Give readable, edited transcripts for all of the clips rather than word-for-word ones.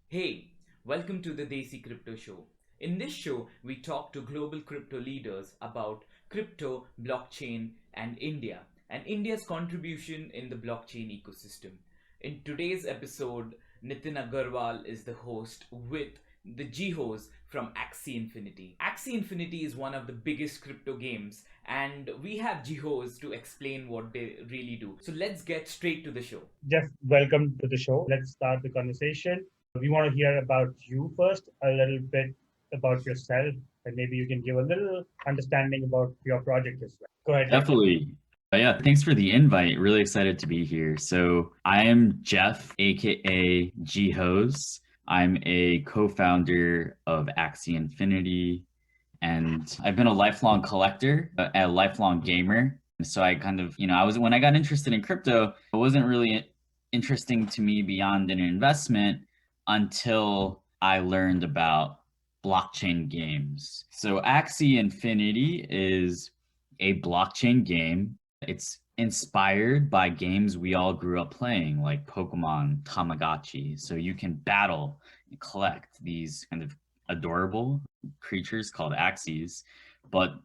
Hey, welcome to the Desi Crypto Show. In this show, we talk to global crypto leaders about crypto, blockchain, and India's contribution in the blockchain ecosystem. In today's episode, Nitin Agarwal is the host with the Jihoz from Axie Infinity. Axie Infinity is one of the biggest crypto games, and we have Jihoz to explain what they really do. So let's get straight to the show. Jeff, welcome to the show. Let's start the conversation. We want to hear about you first, a little bit about yourself, and maybe you can give a little understanding about your project as well. Go ahead, Jeff. Definitely. Yeah, thanks for the invite. Really excited to be here. So, I am Jeff, aka Jihoz. I'm a co founder of Axie Infinity, and I've been a lifelong collector, a lifelong gamer. So, I kind of, when I got interested in crypto, it wasn't really interesting to me beyond an investment until I learned about blockchain games. So, Axie Infinity is a blockchain game. It's inspired by games we all grew up playing, like Pokemon, Tamagotchi. So you can battle and collect these kind of adorable creatures called Axies. But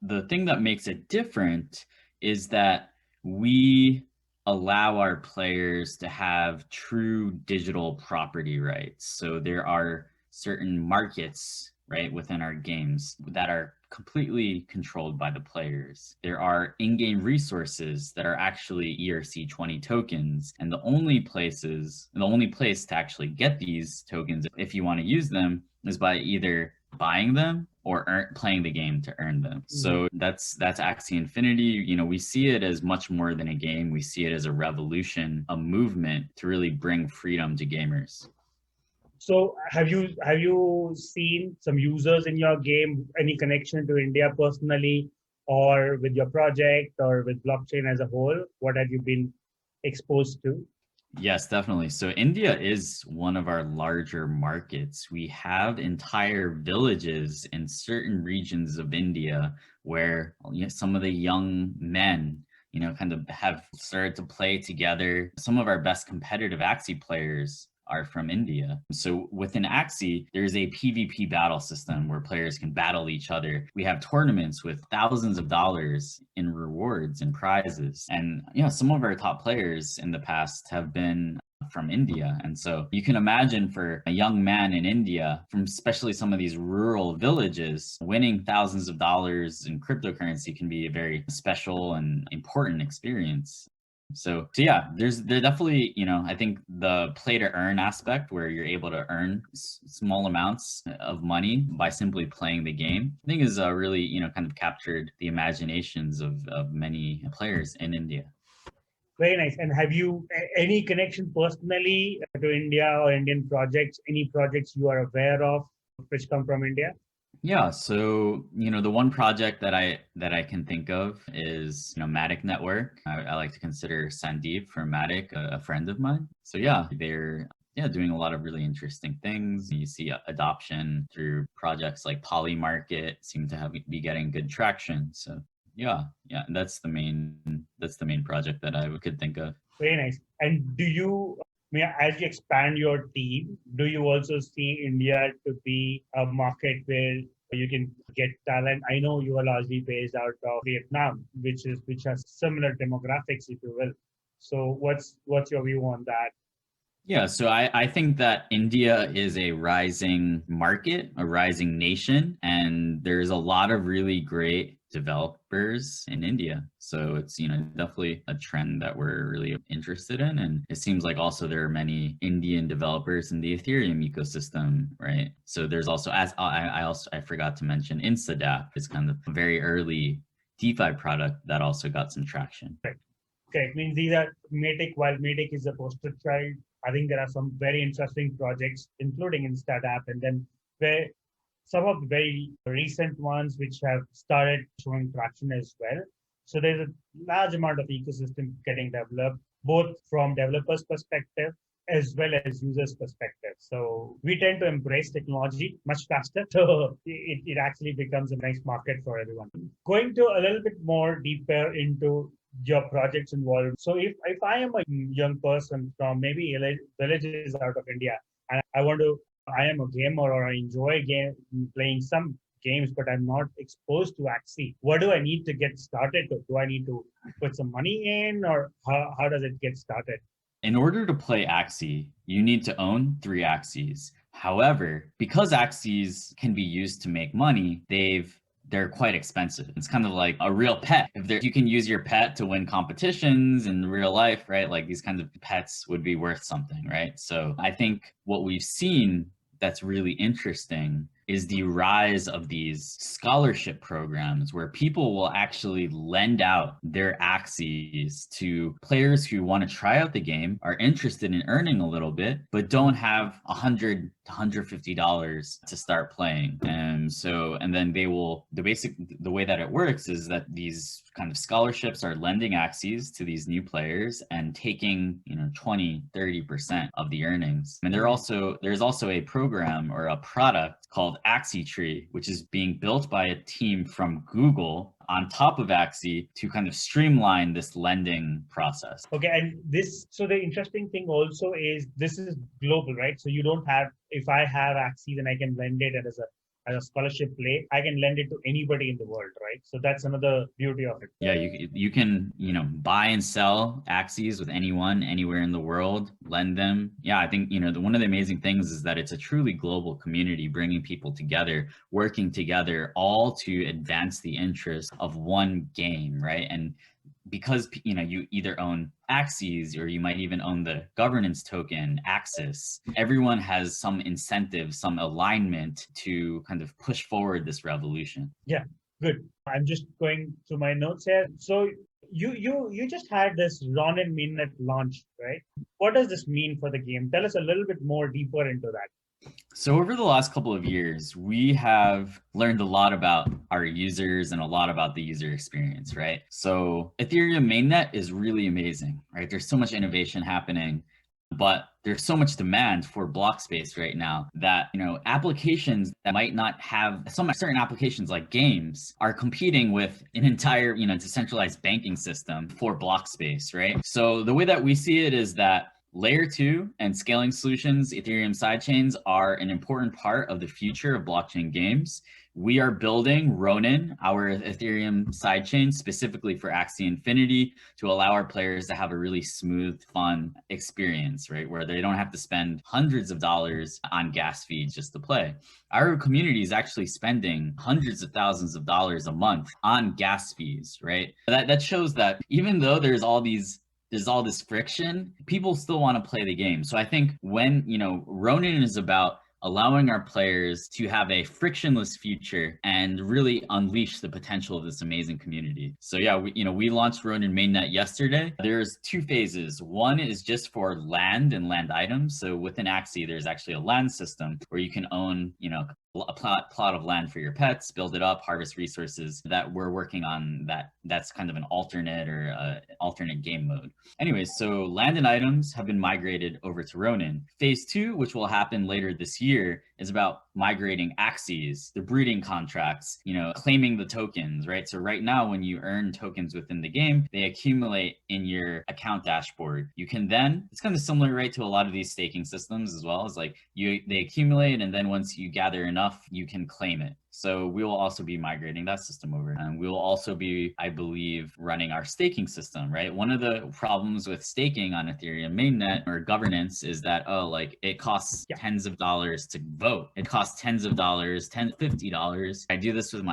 the thing that makes it different is that we allow our players to have true digital property rights. So there are certain markets, right, within our games that are completely controlled by the players. There are in-game resources that are actually ERC20 tokens, and the only place to actually get these tokens, if you want to use them, is by either buying them or playing the game to earn them. So that's Axie Infinity. We see it as much more than a game. We see it as a revolution, a movement to really bring freedom to gamers. So, have you seen some users in your game? Any connection to India personally, or with your project, or with blockchain as a whole? What have you been exposed to? Yes, definitely. So India is one of our larger markets. We have entire villages in certain regions of India where some of the young men, kind of have started to play together. Some of our best competitive Axie players are from India. So within Axie, there's a PvP battle system where players can battle each other. We have tournaments with thousands of dollars in rewards and prizes. And some of our top players in the past have been from India. And so you can imagine for a young man in India, from especially some of these rural villages, winning thousands of dollars in cryptocurrency can be a very special and important experience. So yeah, there definitely, I think the play to earn aspect where you're able to earn small amounts of money by simply playing the game, I think is really, kind of captured the imaginations of many players in India. Very nice. And have you any connection personally to India or Indian projects? Any projects you are aware of which come from India? Yeah, so the one project that I can think of is Matic Network. I like to consider Sandeep from Matic a friend of mine. So yeah, they're doing a lot of really interesting things. You see adoption through projects like Poly Market seem to be getting good traction. So yeah, that's the main project that I could think of. Very nice. And as you expand your team, do you also see India to be a market where you can get talent? I know you are largely based out of Vietnam, which has similar demographics, if you will. So what's your view on that? Yeah, so I think that India is a rising market, a rising nation, and there's a lot of really great developers in India. So it's, definitely a trend that we're really interested in. And it seems like also there are many Indian developers in the Ethereum ecosystem, right? So there's also, I forgot to mention, InstaDApp is kind of a very early DeFi product that also got some traction. Okay, it means these are Matic. While Matic is a poster child, I think there are some very interesting projects, including InstaDApp, and then where some of the very recent ones which have started showing traction as well. So there's a large amount of ecosystem getting developed, both from developers' perspective as well as users' perspective. So we tend to embrace technology much faster. So it actually becomes a nice market for everyone. Going to a little bit more deeper into your projects involved. So if I am a young person from maybe villages out of India, I am a gamer or I enjoy playing some games, but I'm not exposed to Axie. What do I need to get started? Do I need to put some money in, or how does it get started? In order to play Axie, you need to own 3 Axies. However, because Axies can be used to make money, they're quite expensive. It's kind of like a real pet. If you can use your pet to win competitions in real life, right? Like these kinds of pets would be worth something, right? So I think what we've seen that's really interesting is the rise of these scholarship programs where people will actually lend out their Axies to players who want to try out the game, are interested in earning a little bit, but don't have $100 to $150 to start playing. And then the way that it works is that these kind of scholarships are lending Axies to these new players and taking 20-30% of the earnings. And there's also a program or a product called Axie Tree, which is being built by a team from Google on top of Axie to kind of streamline this lending process. Okay, and so the interesting thing also is this is global, right? So you don't have, if I have Axie, then I can lend it as a scholarship play. I can lend it to anybody in the world, right? So that's another beauty of it. Yeah, you can buy and sell Axies with anyone anywhere in the world, lend them. Yeah, I think one of the amazing things is that it's a truly global community, bringing people together, working together, all to advance the interest of one game, right? And because you either own Axies or you might even own the governance token Axis, everyone has some incentive, some alignment to kind of push forward this revolution. Yeah, good. I'm just going through my notes here. So you just had this Ronin mainnet launch, right? What does this mean for the game? Tell us a little bit more deeper into that. So over the last couple of years, we have learned a lot about our users and a lot about the user experience, right? So Ethereum mainnet is really amazing, right? There's so much innovation happening, but there's so much demand for block space right now that applications that might not have some certain applications like games are competing with an entire decentralized banking system for block space, right? So the way that we see it is that Layer 2 and scaling solutions, Ethereum sidechains, are an important part of the future of blockchain games. We are building Ronin, our Ethereum sidechain, specifically for Axie Infinity to allow our players to have a really smooth, fun experience, right? Where they don't have to spend hundreds of dollars on gas fees just to play. Our community is actually spending hundreds of thousands of dollars a month on gas fees, right? That shows that even though there's all this friction, people still want to play the game. So I think when, Ronin is about allowing our players to have a frictionless future and really unleash the potential of this amazing community. So yeah, we launched Ronin mainnet yesterday. There's 2 phases. One is just for land and land items. So within Axie, there's actually a land system where you can own, a plot of land for your pets, build it up, harvest resources. That we're working on that's kind of an alternate game mode. Anyways, so land and items have been migrated over to Ronin. Phase 2, which will happen later this year, is about migrating Axies, the breeding contracts, claiming the tokens, right? So right now, when you earn tokens within the game, they accumulate in your account dashboard. You can then, it's kind of similar, right, to a lot of these staking systems as well. As like they accumulate, and then once you gather enough, you can claim it. So we will also be migrating that system over. And we will also be, I believe, running our staking system, right? One of the problems with staking on Ethereum mainnet or governance is that, it costs tens of dollars to vote. It costs tens of dollars, $50. I do this with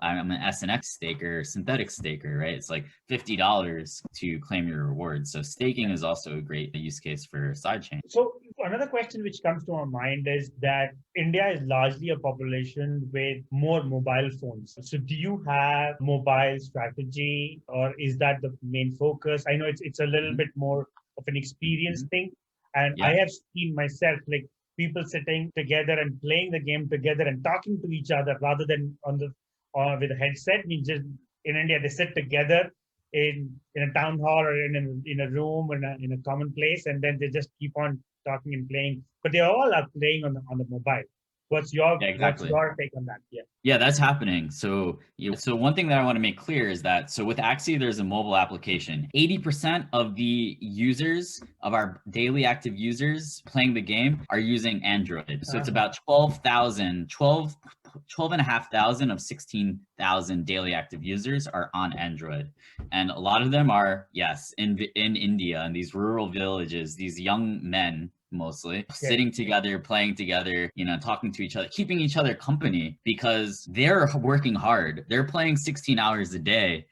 I'm an SNX staker, synthetic staker, right? It's like $50 to claim your reward. So staking is also a great use case for sidechain. So another question which comes to my mind is that India is largely a population with more mobile phones. So do you have mobile strategy, or is that the main focus? I know it's a little bit more of an experience thing. And I have seen myself like people sitting together and playing the game together and talking to each other rather than with a headset. In India, they sit together in a town hall or in a room in a common place, and then they just keep on talking and playing. But they all are playing on the mobile. Yeah, what's exactly. your take on that? Yeah. Yeah, that's happening. So, so one thing that I want to make clear is that so with Axie, there's a mobile application. 80% of the users of our daily active users playing the game are using Android. So it's about 12,500 of 16,000 daily active users are on Android. And a lot of them are, yes, in India, in these rural villages, these young men mostly sitting together, playing together, talking to each other, keeping each other company because they're working hard. They're playing 16 hours a day.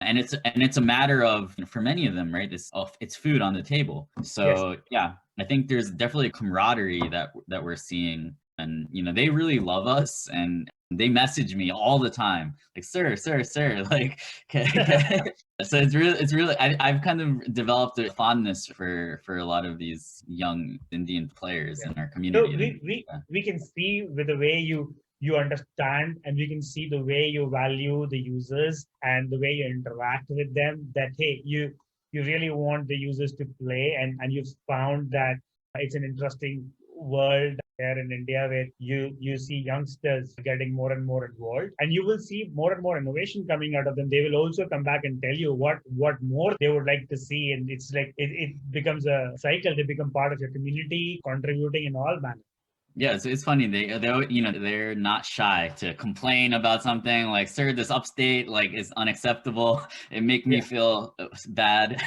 And it's a matter of, for many of them, right? It's food on the table. So yeah, I think there's definitely a camaraderie that we're seeing, and they really love us, and they message me all the time, like sir, like so it's really I've kind of developed a fondness for a lot of these young Indian players in our So community. we can see with the way you understand, and we can see the way you value the users and the way you interact with them, that hey, you really want the users to play, and you've found that it's an interesting world here in India where you see youngsters getting more and more involved, and you will see more and more innovation coming out of them. They will also come back and tell you what more they would like to see, and it's like it becomes a cycle. They become part of your community, contributing in all manners. Yeah, it's funny. They're not shy to complain about something like, "Sir, this upstate is unacceptable. It make me feel bad,"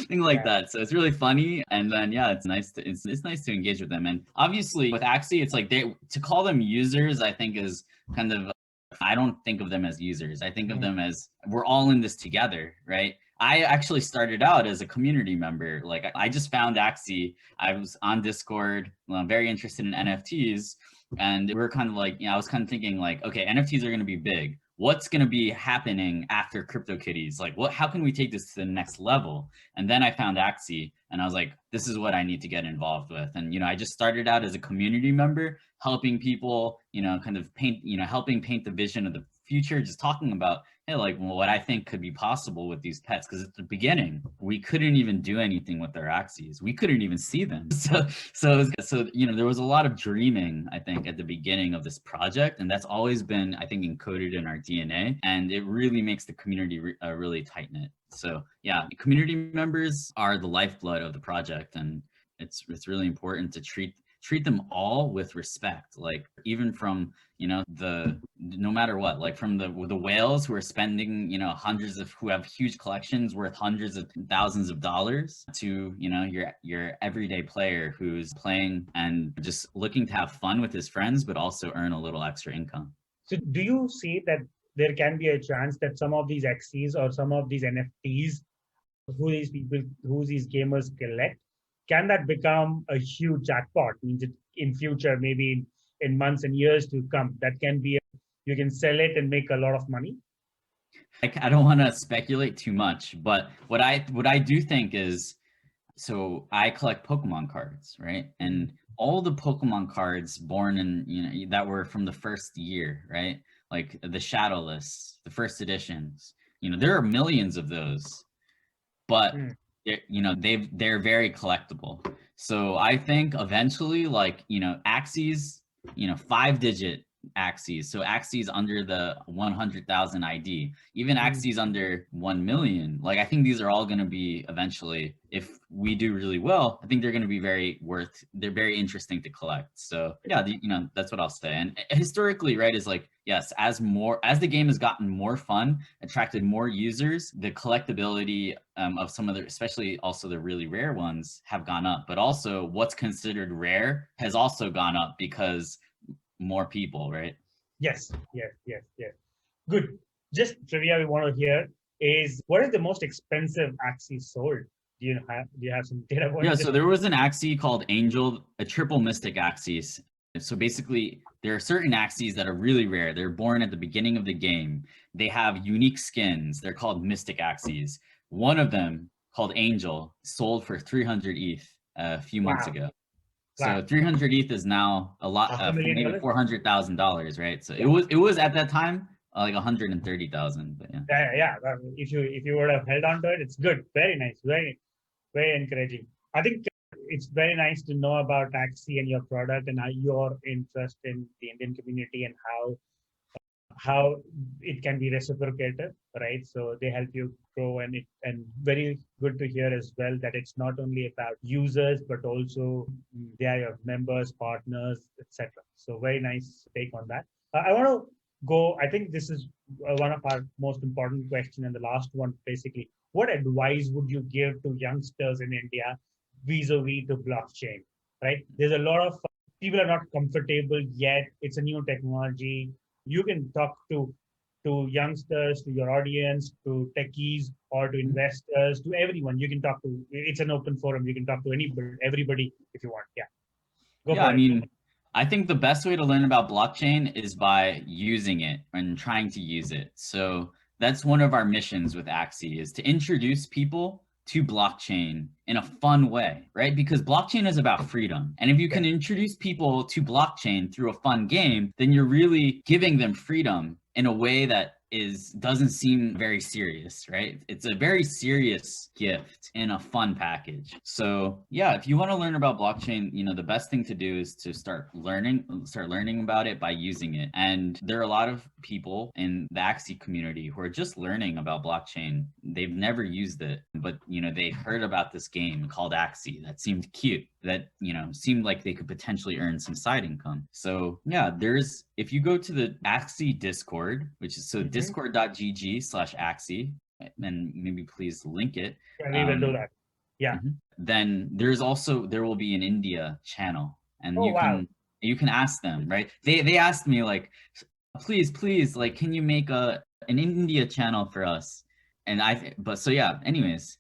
thing like that. So it's really funny. And then yeah, it's nice to engage with them. And obviously with Axie, it's like to call them users, I think is kind of, I don't think of them as users. I think of them as we're all in this together, right? I actually started out as a community member. Like I just found Axie. I was on Discord. Well, I'm very interested in NFTs, and we're kind of like, I was kind of thinking like, okay, NFTs are going to be big. What's going to be happening after CryptoKitties? Like, how can we take this to the next level? And then I found Axie, and I was like, this is what I need to get involved with. And I just started out as a community member, helping people, kind of paint, helping paint the vision of the future, just talking about, hey, what I think could be possible with these pets. Because at the beginning, we couldn't even do anything with our Axies. We couldn't even see them. So there was a lot of dreaming, I think, at the beginning of this project, and that's always been, I think, encoded in our DNA, and it really makes the community really tight knit. So yeah, community members are the lifeblood of the project, and it's really important to treat them all with respect, like even from no matter what, like from the whales who are spending who have huge collections worth hundreds of thousands of dollars, to your everyday player who's playing and just looking to have fun with his friends but also earn a little extra income. So do you see that there can be a chance that some of these Axies or some of these NFTs who these gamers collect, can that become a huge jackpot? Means it in future, maybe in months and years to come, that can be you can sell it and make a lot of money? I don't want to speculate too much, but what I do think is, so I collect Pokemon cards, right? And all the Pokemon cards born in, that were from the first year, right? Like the Shadowless, the first editions, there are millions of those, but they're very collectible. So I think eventually, Axies, 5-digit Axies, so Axies under the 100,000 ID, even Axies under 1 million, I think these are all going to be eventually, if we do really well, I think they're going to be they're very interesting to collect. So yeah, that's what I'll say. And historically, right, is yes, as the game has gotten more fun, attracted more users, the collectability of some of the, especially also the really rare ones, have gone up. But also what's considered rare has also gone up because more people, right? Yes. Good. Just trivia we want to hear is, what is the most expensive Axie sold? Do you have some data points? Yeah, so there was an Axie called Angel, a triple mystic Axies. So basically, there are certain Axies that are really rare. They're born at the beginning of the game. They have unique skins. They're called mystic Axies. One of them, called Angel, sold for 300 ETH a few months ago. So 300 ETH is now a lot, maybe $400,000, right? So it was at that time like 130,000. But yeah. If you would have held on to it, it's good. Very nice. Very encouraging. I think it's very nice to know about Axie and your product and your interest in the Indian community and how it can be reciprocated, right? So they help you grow, and very good to hear as well that it's not only about users but also they are your members, partners, etc. So very nice take on that. I want to go. I think this is one of our most important question and the last one, basically. What advice would you give to youngsters in India vis-a-vis to blockchain? Right? There's a lot of people are not comfortable yet. It's a new technology. You can talk to youngsters, to your audience, to techies, or to investors, to everyone. You can talk to. It's an open forum. You can talk to anybody, everybody, if you want. Yeah, go Yeah, for I it. mean, I think the best way to learn about blockchain is by using it and trying to use it. So that's one of our missions with Axie, is to introduce people to blockchain in a fun way, right? Because blockchain is about freedom. And if you can introduce people to blockchain through a fun game, then you're really giving them freedom in a way that doesn't seem very serious, right? It's a very serious gift in a fun package. So yeah, if you want to learn about blockchain, the best thing to do is to start learning about it by using it. And there are a lot of people in the Axie community who are just learning about blockchain. They've never used it, but they heard about this game called Axie that seemed cute, that seemed like they could potentially earn some side income. So yeah, if you go to the Axie Discord, which is discord.gg/Axie, and maybe please link it. Yeah, we will do that. Yeah. Then there will be an India channel, and wow. you can ask them, right? They asked me like, please, like, can you make an India channel for us? And anyways,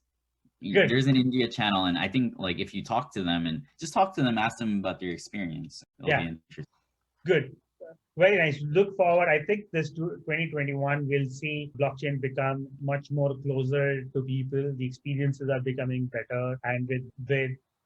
Good. there's an India channel, and I think like if you talk to them and just talk to them, ask them about their experience, it'll be interesting. Good. Very nice. Look forward. I think this 2021 will see blockchain become much more closer to people. The experiences are becoming better, and with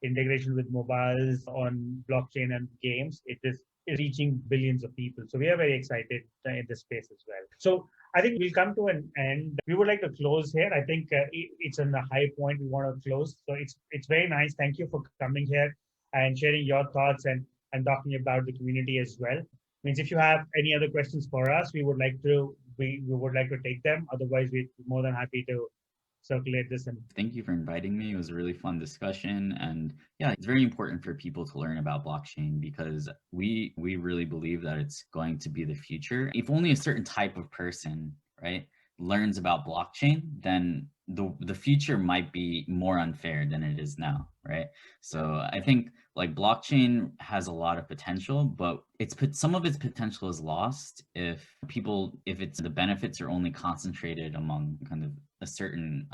integration with mobiles on blockchain and games, it is reaching billions of people. So we are very excited in this space as well. So I think we'll come to an end. We would like to close here. I think it's on a high point. We want to close. So it's very nice. Thank you for coming here and sharing your thoughts and talking about the community as well. Means if you have any other questions for us, we would like to take them. Otherwise, we're more than happy to circulate this. And thank you for inviting me. It was a really fun discussion, and yeah, it's very important for people to learn about blockchain because we really believe that it's going to be the future. If only a certain type of person, right, learns about blockchain, then the future might be more unfair than it is now, right? So I think like blockchain has a lot of potential, but some of its potential is lost if the benefits are only concentrated among kind of a certain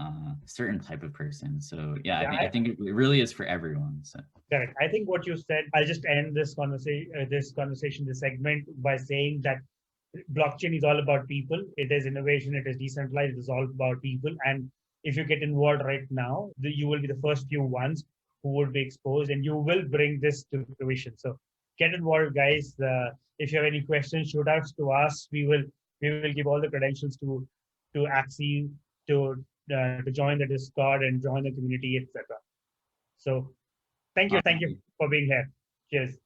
type of person. So yeah, I think it really is for everyone. So correct. I think what you said, I'll just end this segment by saying that blockchain is all about people. It is innovation. It is decentralized. It is all about people. And if you get involved right now, you will be the first few ones who would be exposed, and you will bring this to fruition. So get involved, guys. If you have any questions, shoot outs to us. We will give all the credentials to Axie to join the Discord and join the community, etc. So thank you for being here. Cheers.